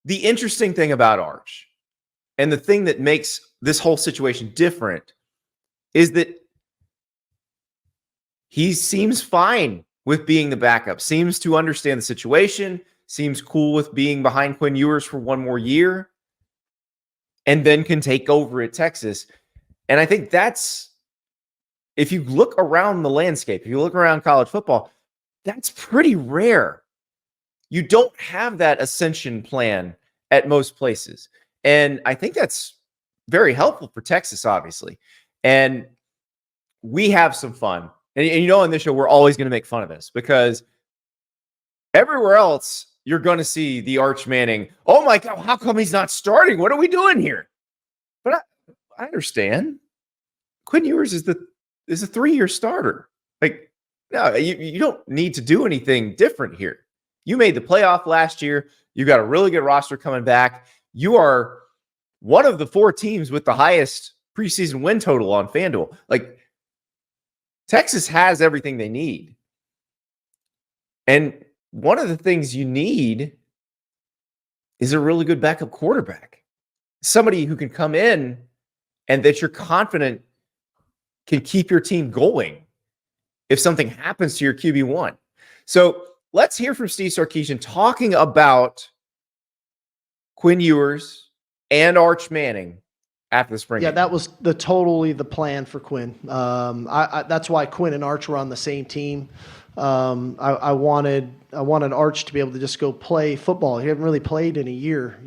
the interesting thing about Arch and the thing that makes this whole situation different is that he seems fine with being the backup, seems to understand the situation, seems cool with being behind Quinn Ewers for one more year, and then can take over at Texas. And I think that's, if you look around the landscape, if you look around college football, that's pretty rare. You don't have that ascension plan at most places. And I think that's very helpful for Texas, obviously. And we have some fun. And you know, on this show, we're always going to make fun of this because everywhere else, you're going to see the Arch Manning. Oh my God, how come he's not starting? What are we doing here? But I understand. Quinn Ewers is a 3-year starter. Like, no, you don't need to do anything different here. You made the playoff last year. You got a really good roster coming back. You are one of the 4 teams with the highest preseason win total on FanDuel. Like, Texas has everything they need. And one of the things you need is a really good backup quarterback. Somebody who can come in and that you're confident can keep your team going if something happens to your QB1. So let's hear from Steve Sarkisian talking about Quinn Ewers and Arch Manning after the spring game. That was totally the plan for Quinn. That's why Quinn and Arch were on the same team. I wanted Arch to be able to just go play football. He hadn't really played in a year,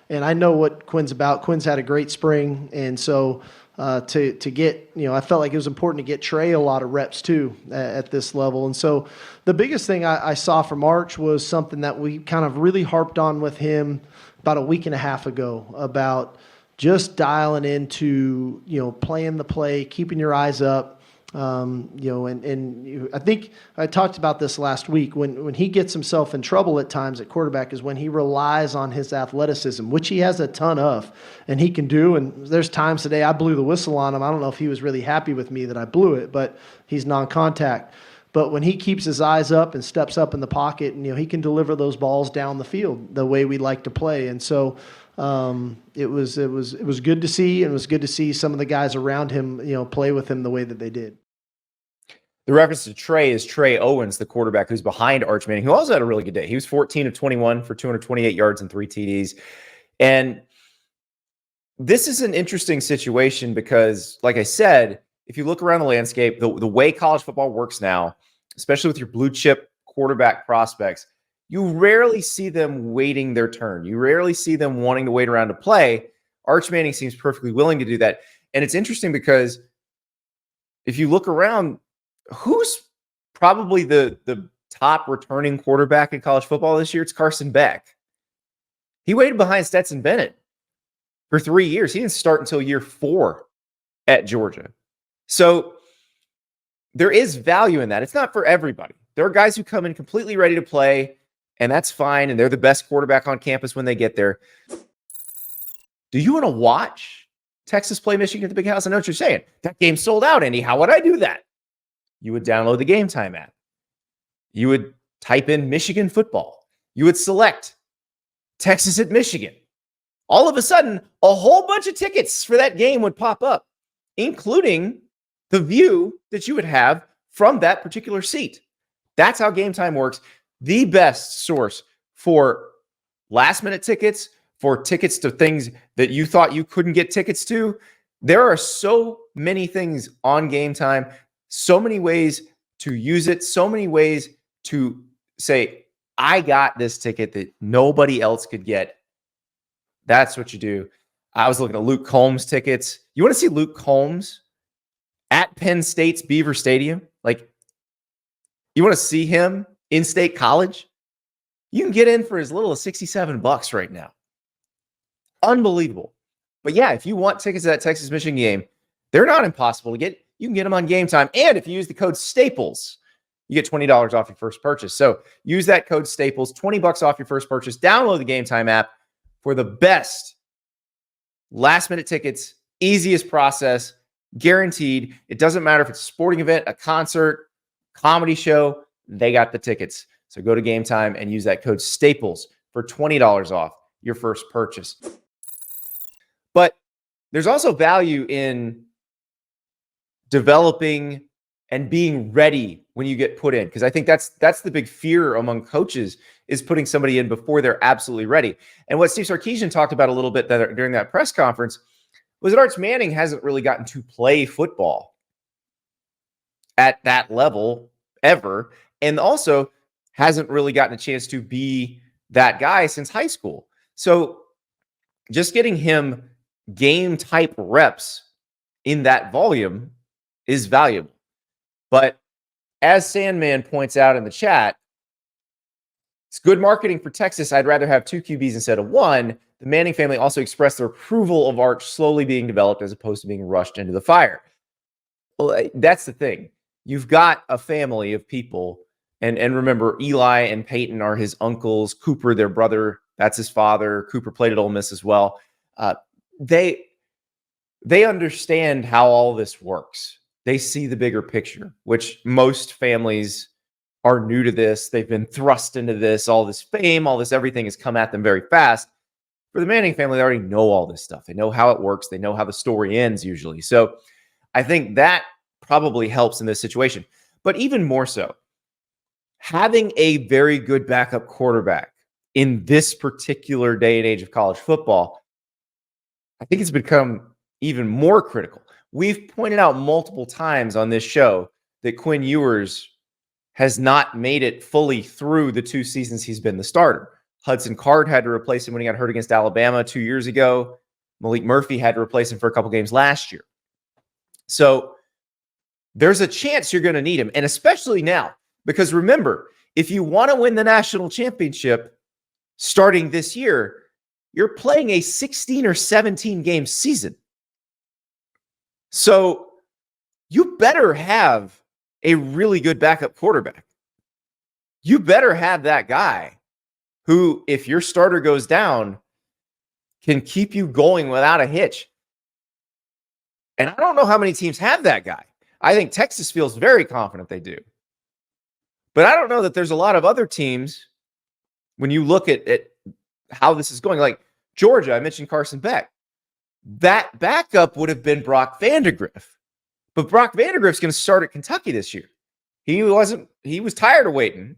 and I know what Quinn's about. Quinn's had a great spring, and so to get, I felt like it was important to get Trey a lot of reps too at this level. And so the biggest thing I saw from Arch was something that we kind of really harped on with him about a week and a half ago about just dialing into, playing the play, keeping your eyes up. I think I talked about this last week. When he gets himself in trouble at times at quarterback is when he relies on his athleticism, which he has a ton of, and he can do. And there's times today I blew the whistle on him. I don't know if he was really happy with me that I blew it, but he's non-contact. But when he keeps his eyes up and steps up in the pocket, and he can deliver those balls down the field the way we like to play. And so it was good to see, and it was good to see some of the guys around him, play with him the way that they did. The reference to Trey is Trey Owens, the quarterback who's behind Arch Manning, who also had a really good day. He was 14 of 21 for 228 yards and 3 TDs. And this is an interesting situation because, like I said, if you look around the landscape, the way college football works now, especially with your blue chip quarterback prospects, you rarely see them waiting their turn. You rarely see them wanting to wait around to play. Arch Manning seems perfectly willing to do that. And it's interesting because if you look around, who's probably the top returning quarterback in college football this year? It's Carson Beck. He waited behind Stetson Bennett for 3 years. He didn't start until year 4 at Georgia. So there is value in that. It's not for everybody. There are guys who come in completely ready to play, and that's fine, and they're the best quarterback on campus when they get there. Do you want to watch Texas play Michigan at the Big House? I know what you're saying. That game sold out, Andy. How would I do that? You would download the Game Time app. You would type in Michigan football. You would select Texas at Michigan. All of a sudden, a whole bunch of tickets for that game would pop up, including the view that you would have from that particular seat. That's how Game Time works. The best source for last-minute tickets, for tickets to things that you thought you couldn't get tickets to. There are so many things on Game Time, so many ways to use it, so many ways to say, I got this ticket that nobody else could get. That's what you do. I was looking at Luke Combs tickets. You want to see Luke Combs at Penn State's Beaver Stadium? Like, you want to see him in State College? You can get in for as little as $67 right now. Unbelievable. But yeah, if you want tickets to that Texas-Michigan game, they're not impossible to get. You can get them on Game Time. And if you use the code STAPLES, you get $20 off your first purchase. So use that code STAPLES, $20 off your first purchase. Download the Game Time app for the best last-minute tickets, easiest process, guaranteed. It doesn't matter if it's a sporting event, a concert, comedy show, they got the tickets. So go to Game Time and use that code STAPLES for $20 off your first purchase. But there's also value in developing and being ready when you get put in, because I think that's the big fear among coaches, is putting somebody in before they're absolutely ready. And what Steve Sarkisian talked about a little bit during that press conference was that Arch Manning hasn't really gotten to play football at that level ever, and also hasn't really gotten a chance to be that guy since high school. So just getting him game type reps in that volume is valuable. But as Sandman points out in the chat, it's good marketing for Texas. I'd rather have 2 QBs instead of 1. The Manning family also expressed their approval of Arch slowly being developed as opposed to being rushed into the fire. Well, that's the thing. You've got a family of people, and remember, Eli and Peyton are his uncles. Cooper, their brother, that's his father. Cooper played at Ole Miss as well. They understand how all this works. They see the bigger picture, which most families are new to this. They've been thrust into this. All this fame, all this everything has come at them very fast. For the Manning family, they already know all this stuff. They know how it works. They know how the story ends usually. So I think that probably helps in this situation. But even more so, having a very good backup quarterback in this particular day and age of college football, I think it's become even more critical. We've pointed out multiple times on this show that Quinn Ewers has not made it fully through the 2 seasons he's been the starter. Hudson Card had to replace him when he got hurt against Alabama 2 years ago. Malik Murphy had to replace him for a couple games last year. So there's a chance you're going to need him, and especially now, because remember, if you want to win the national championship starting this year, you're playing a 16 or 17 game season. So you better have a really good backup quarterback. You better have that guy who, if your starter goes down, can keep you going without a hitch. And I don't know how many teams have that guy. I think Texas feels very confident they do. But I don't know that there's a lot of other teams, when you look at how this is going, like Georgia, I mentioned Carson Beck. That backup would have been Brock Vandagriff. But Brock Vandagriff's going to start at Kentucky this year. He was tired of waiting.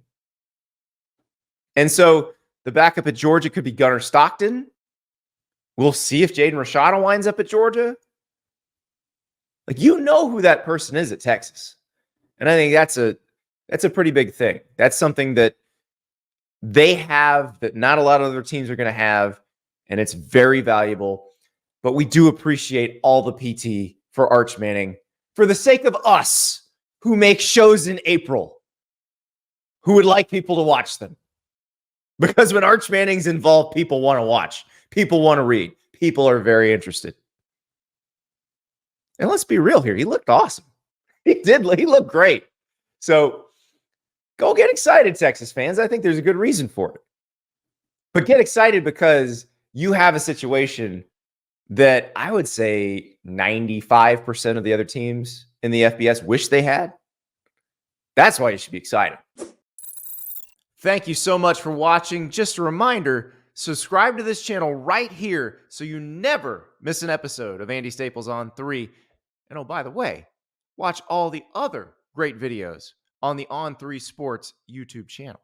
And so the backup at Georgia could be Gunnar Stockton. We'll see if Jaden Rashada winds up at Georgia. Like, you know who that person is at Texas. And I think that's a pretty big thing. That's something that they have that not a lot of other teams are going to have, and it's very valuable. But we do appreciate all the PT for Arch Manning for the sake of us who make shows in April, who would like people to watch them. Because when Arch Manning's involved, people want to watch. People want to read. People are very interested. And let's be real here. He looked awesome. He did. He looked great. So go get excited, Texas fans. I think there's a good reason for it. But get excited because you have a situation that I would say 95% of the other teams in the FBS wish they had. That's why you should be excited. Thank you so much for watching. Just a reminder, subscribe to this channel right here so you never miss an episode of Andy Staples On 3. And oh, by the way, watch all the other great videos on the On3 Sports YouTube channel.